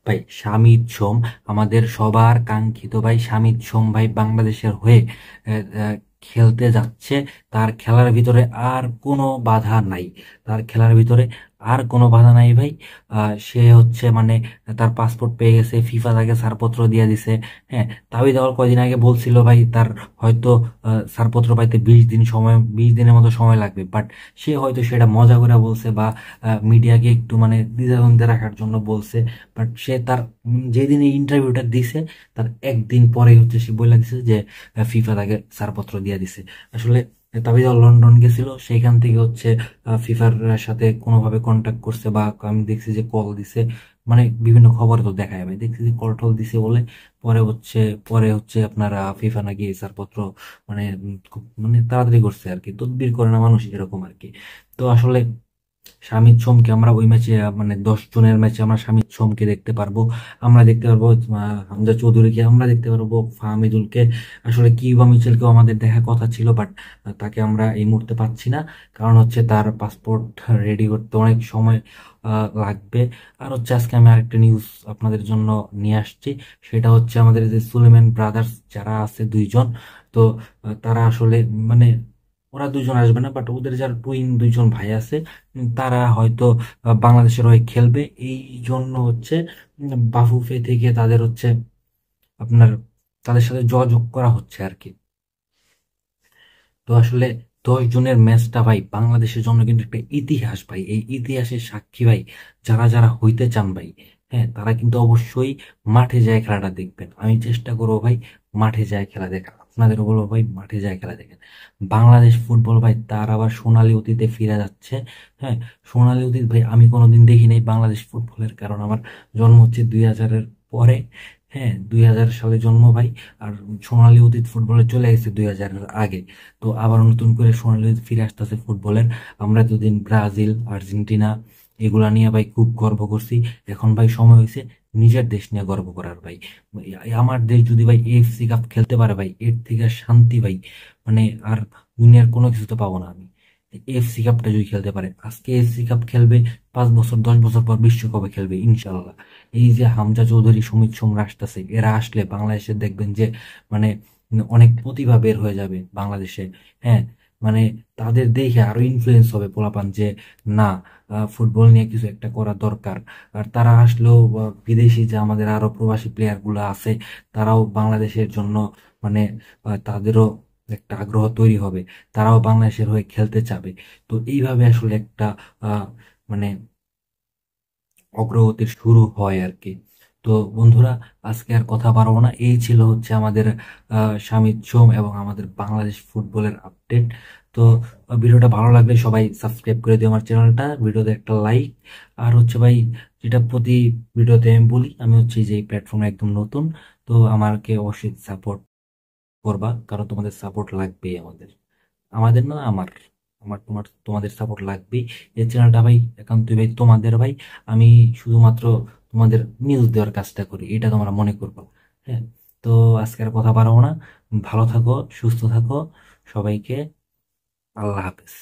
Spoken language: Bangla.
ভাই শামিদ সোম আমাদের সবার কাঙ্ক্ষিত ভাই শামিদ সোম ভাই বাংলাদেশের হয়ে আহ, আহ, খেলতে যাচ্ছে। তার খেলার ভিতরে আর কোনো বাধা নাই, তার খেলার ভিতরে আর কোনো বাধা নাই ভাই। সে হচ্ছে মানে তার পাসপোর্ট পেয়ে গেছে, ফিফা তাকে ছাড়পত্র দিয়ে দিছে। হ্যাঁ, তাবিদ আবার কয়দিন আগে বলছিল ভাই তার হয়তো ছাড়পত্র পাইতে 20 দিন সময়, 20 দিনের মতো সময় লাগবে, বাট সে হয়তো সেটা মজা করে বলছে বা মিডিয়াকে একটু মানে দ্বিধাদ্বন্দ্বে রাখার জন্য বলছে। বাট সে তার যেদিন এই ইন্টারভিউটা দিছে তার একদিন পরে হচ্ছে সে বলে দিছে যে ফিফা তাকে ছাড়পত্র দিয়ে দিছে। আসলে তাবিদ লন্ডন গেছিল, সেইখান থেকে হচ্ছে ফিফার সাথে কোনোভাবে কন্ট্যাক্ট করছে বা আমি দেখছি যে কল দিছে, মানে বিভিন্ন খবরে তো দেখায়, আমি দেখছি যে কল টল দিছে বলে পরে হচ্ছে আপনারা ফিফা নাকি ছাড়পত্র মানে খুব মানে তাড়াতাড়ি করছে আর কি, তদবির করে না মানুষ এরকম আর কি। তো আসলে শামিদ সোমকে আমরা ওই ম্যাচে মানে 10 জনের ম্যাচে আমরা শামিদ সোমকে দেখতে পারবো, আমরা দেখতে পারবো হামজা চৌধুরীকে, আমরা দেখতে পারবো ফাহমিদুলকে। আসলে কিউবা মিচেলকেও আমাদের দেখার কথা ছিল, বাট তাকে আমরা এই মুহূর্তে পাচ্ছি না, কারণ হচ্ছে তার পাসপোর্ট রেডি করতে অনেক সময় লাগবে। আর হচ্ছে আজকে আমি আরেকটা নিউজ আপনাদের জন্য নিয়ে আসছি, সেটা হচ্ছে আমাদের যে সুলেমান ব্রাদার্স যারা আছে 2 জন, তো তারা আসলে মানে ওরা 2 জন আসবে না, বাট ওদের যারা টুইন 2 জন ভাই আছে তারা হয়তো বাংলাদেশের হয়ে খেলবে। এই জন্য হচ্ছে বাফুফে থেকে তাদের হচ্ছে আপনার তাদের সাথে যোগাযোগ করা হচ্ছে আর কি। তো আসলে 10 জনের ম্যাচটা ভাই বাংলাদেশের জন্য কিন্তু একটা ইতিহাস ভাই, এই ইতিহাসের সাক্ষী ভাই যারা যারা হইতে চান ভাই, হ্যাঁ তারা কিন্তু অবশ্যই মাঠে যায় খেলাটা দেখবেন। আমি চেষ্টা করবো ভাই মাঠে যায় খেলা দেখা, আপনাদের বলবো ভাই মাঠে যায় খেলা দেখেন। বাংলাদেশ ফুটবল ভাই তার আবার সোনালী অতীতে ফিরে যাচ্ছে। হ্যাঁ, সোনালী অতীত ভাই আমি কোনোদিন দেখি নাই বাংলাদেশ ফুটবলের, কারণ আমার জন্ম হচ্ছে 2000-এর পরে। হ্যাঁ, 2000 সালে জন্ম ভাই। আর সোনালী অতীত ফুটবলে চলে গেছে 2000-এর আগে। তো আবার নতুন করে সোনালি ফিরে আসতেছে ফুটবলের। আমরা এতদিন ব্রাজিল, আর্জেন্টিনা এগুলা নিয়ে ভাই খুব গর্ব করছি, এখন ভাই সময় হয়েছে নিজের দেশ নিয়ে গর্ব করার ভাই। আমার দেশ যদি ভাই এএফসি কাপ খেলতে পারে ভাই, এর থেকে শান্তি ভাই মানে আর দুনিয়ার কোনো কিছু তো পাবো না আমি। এএফসি কাপটা যদি খেলতে পারে, আজকে এএফসি কাপ খেলবে, 5 বছর 10 বছর পর বিশ্বকাপে খেলবে ইনশাল্লাহ। এই যে হামজা চৌধুরী, সুমিত সোমরা আসতেছে, এরা আসলে বাংলাদেশে দেখবেন যে মানে অনেক প্রতিভা বের হয়ে যাবে বাংলাদেশে। হ্যাঁ, মানে তাদের দেখে আরো ইনফ্লুয়েন্স হবে পোলাপান যে না, ফুটবল নিয়ে কিছু একটা করা দরকার। আর তারা আসলেও বিদেশি যে আমাদের আরো প্রবাসী প্লেয়ার গুলো আছে, তারাও বাংলাদেশের জন্য মানে তাদেরও একটা আগ্রহ তৈরি হবে, তারাও বাংলাদেশের হয়ে খেলতে চাবে। তো এইভাবে আসলে একটা আহ মানে অগ্রগতির শুরু হয় আর কি। তো বন্ধুরা, আজকে আর কথা বাড়াবো না, এই ছিল হচ্ছে আমাদের শামিদ সোম এবং আমাদের বাংলাদেশ ফুটবলের আপডেট। তো ভিডিওটা ভালো লাগলে সবাই সাবস্ক্রাইব করে দিও আমার চ্যানেলটা, ভিডিওতে একটা লাইক। আর হচ্ছে ভাই যেটা প্রতি ভিডিওতে আমি বলি, আমি হচ্ছে যে এই প্ল্যাটফর্মে একদম নতুন, তো আমাকে অবশ্যই সাপোর্ট করবা, কারণ তোমাদের সাপোর্ট লাগবেই আমাদের, আমাদের না আমার, তোমাদের সাপোর্ট লাগবেই। এই চ্যানেলটা ভাই একান্তই ভাই তোমাদের ভাই, আমি শুধুমাত্র তোমাদের নিউজ দেওয়ার কাজটা করি, এটা তোমরা মনে করবো। হ্যাঁ, তো আজকের কথা বাড়াবো না, ভালো থাকো, সুস্থ থাকো, সবাইকে আল্লাহ হাফেজ।